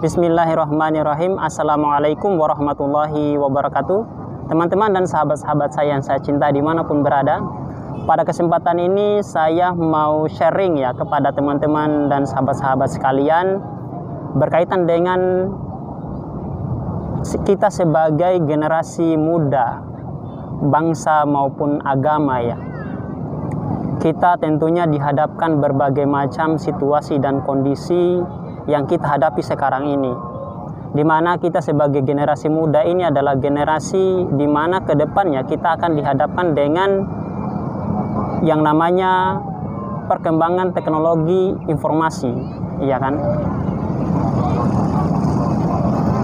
Bismillahirrahmanirrahim. Assalamualaikum warahmatullahi wabarakatuh. Teman-teman dan sahabat-sahabat saya yang saya cinta dimanapun berada, pada kesempatan ini saya mau sharing ya kepada teman-teman dan sahabat-sahabat sekalian berkaitan dengan kita sebagai generasi muda, bangsa maupun agama ya. Kita tentunya dihadapkan berbagai macam situasi dan kondisi yang kita hadapi sekarang ini, di mana kita sebagai generasi muda ini adalah generasi di mana ke depannya kita akan dihadapkan dengan yang namanya perkembangan teknologi informasi, iya kan?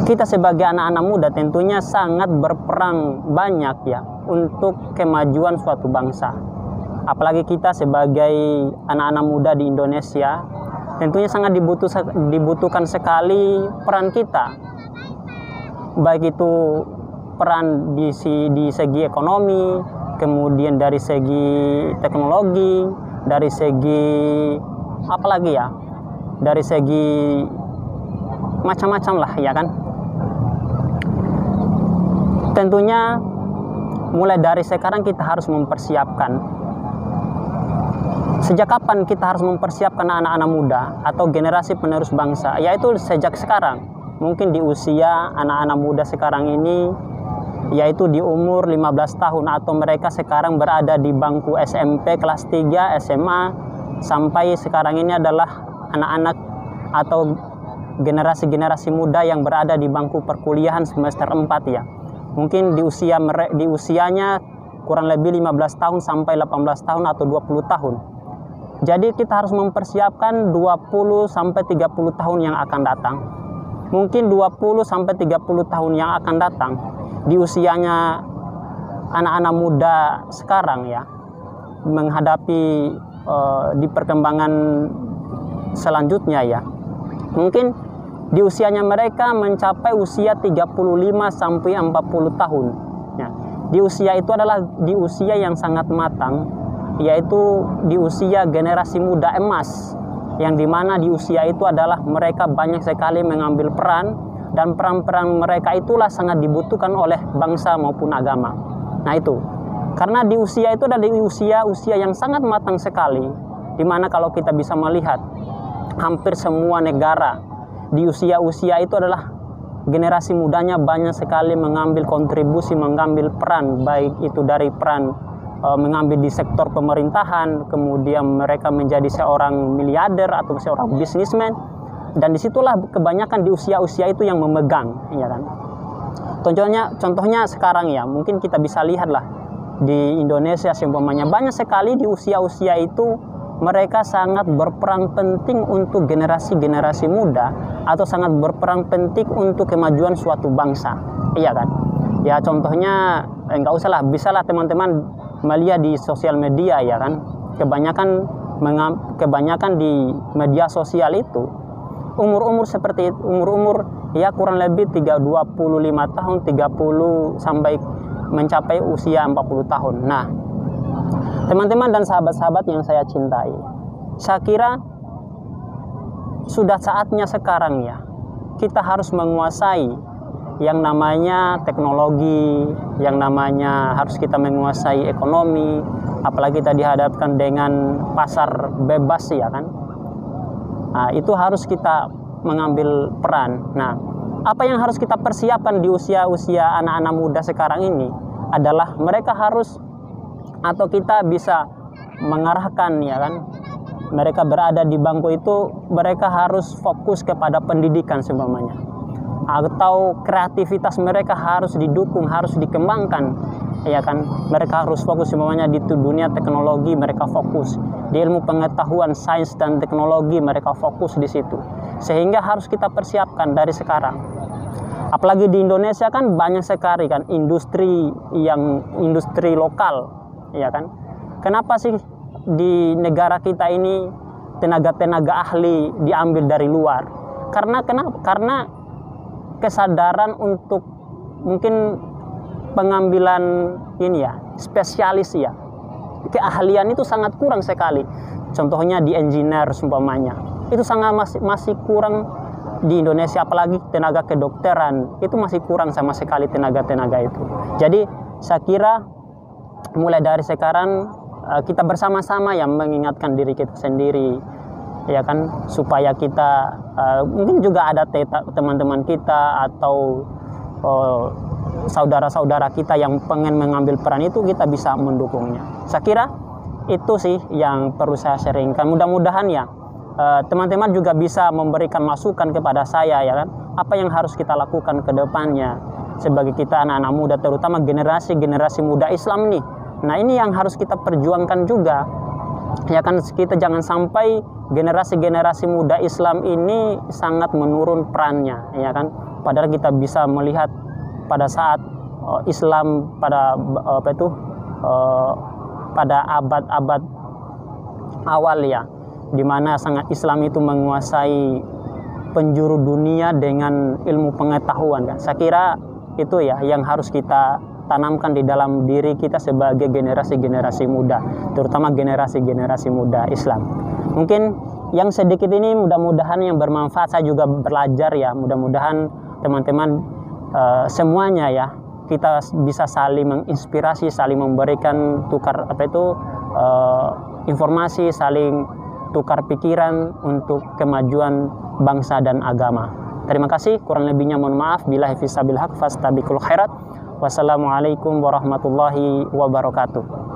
Kita sebagai anak-anak muda tentunya sangat berperan banyak ya untuk kemajuan suatu bangsa. Apalagi kita sebagai anak-anak muda di Indonesia, tentunya sangat dibutuhkan sekali peran kita, baik itu peran di segi ekonomi, kemudian dari segi teknologi, dari segi apalagi ya, dari segi macam-macam lah ya kan. Tentunya mulai dari sekarang kita harus mempersiapkan. Sejak kapan kita harus mempersiapkan anak-anak muda atau generasi penerus bangsa? Yaitu sejak sekarang. Mungkin di usia anak-anak muda sekarang ini, yaitu di umur 15 tahun atau mereka sekarang berada di bangku SMP kelas 3, SMA, sampai sekarang ini adalah anak-anak atau generasi-generasi muda yang berada di bangku perkuliahan semester 4 ya. Mungkin di usianya kurang lebih 15 tahun sampai 18 tahun atau 20 tahun. Jadi kita harus mempersiapkan 20 sampai 30 tahun yang akan datang. Mungkin 20 sampai 30 tahun yang akan datang di usianya anak-anak muda sekarang ya, menghadapi di perkembangan selanjutnya ya. Mungkin di usianya mereka mencapai usia 35 sampai 40 tahun. Ya. Di usia itu adalah di usia yang sangat matang, yaitu di usia generasi muda emas, yang dimana di usia itu adalah mereka banyak sekali mengambil peran, dan peran-peran mereka itulah sangat dibutuhkan oleh bangsa maupun agama. Nah itu, karena di usia itu adalah di usia yang sangat matang sekali, dimana kalau kita bisa melihat hampir semua negara di usia-usia itu adalah generasi mudanya banyak sekali mengambil kontribusi, mengambil peran, baik itu dari peran mengambil di sektor pemerintahan, kemudian mereka menjadi seorang miliarder atau seorang bisnismen, dan disitulah kebanyakan di usia-usia itu yang memegang, ya kan? Contohnya sekarang ya, mungkin kita bisa lihatlah di Indonesia seumpamanya banyak sekali di usia-usia itu mereka sangat berperan penting untuk generasi-generasi muda atau sangat berperan penting untuk kemajuan suatu bangsa, iya kan? Ya contohnya enggak usah lah, bisalah teman-teman melihat di sosial media ya kan, kebanyakan di media sosial itu umur-umur seperti umur ya kurang lebih 25 tahun, 30 sampai mencapai usia 40 tahun. Nah, teman-teman dan sahabat-sahabat yang saya cintai, saya kira sudah saatnya sekarang ya kita harus menguasai yang namanya teknologi, yang namanya harus kita menguasai ekonomi, apalagi kita dihadapkan dengan pasar bebas ya kan. Nah, itu harus kita mengambil peran. Nah, apa yang harus kita persiapkan di usia-usia anak-anak muda sekarang ini adalah mereka harus, atau kita bisa mengarahkan ya kan, mereka berada di bangku itu, mereka harus fokus kepada pendidikan seumpamanya, atau kreativitas mereka harus didukung, harus dikembangkan ya kan. Mereka harus fokus semuanya di dunia teknologi, mereka fokus di ilmu pengetahuan sains dan teknologi, mereka fokus di situ, sehingga harus kita persiapkan dari sekarang. Apalagi di Indonesia kan banyak sekali kan industri lokal ya kan. Kenapa sih di negara kita ini tenaga-tenaga ahli diambil dari luar? Karena kesadaran untuk mungkin pengambilan ini ya, spesialis ya, keahlian itu sangat kurang sekali. Contohnya di engineer seumpamanya, itu sangat masih kurang di Indonesia, apalagi tenaga kedokteran, itu masih kurang sama sekali tenaga-tenaga itu. Jadi saya kira mulai dari sekarang kita bersama-sama yang mengingatkan diri kita sendiri, ya kan, supaya kita mungkin juga ada teman-teman kita atau saudara-saudara kita yang pengen mengambil peran itu, kita bisa mendukungnya. Saya kira itu sih yang perlu saya sharingkan. Mudah-mudahan ya teman-teman juga bisa memberikan masukan kepada saya, ya kan, apa yang harus kita lakukan ke depannya sebagai kita anak-anak muda, terutama generasi muda Islam nih. Nah, ini yang harus kita perjuangkan juga, ya kan. Kita jangan sampai generasi muda Islam ini sangat menurun perannya, ya kan. Padahal kita bisa melihat pada saat Islam pada pada abad-abad awal ya, di mana sangat Islam itu menguasai penjuru dunia dengan ilmu pengetahuan kan. Saya kira itu ya yang harus kita tanamkan di dalam diri kita sebagai generasi muda, terutama generasi muda Islam. Mungkin yang sedikit ini mudah-mudahan yang bermanfaat. Saya juga belajar ya, mudah-mudahan teman-teman semuanya ya, kita bisa saling menginspirasi, saling memberikan informasi, saling tukar pikiran untuk kemajuan bangsa dan agama. Terima kasih, kurang lebihnya mohon maaf. Billahi fissabil haq fastabiqul khairat. Wassalamualaikum warahmatullahi wabarakatuh.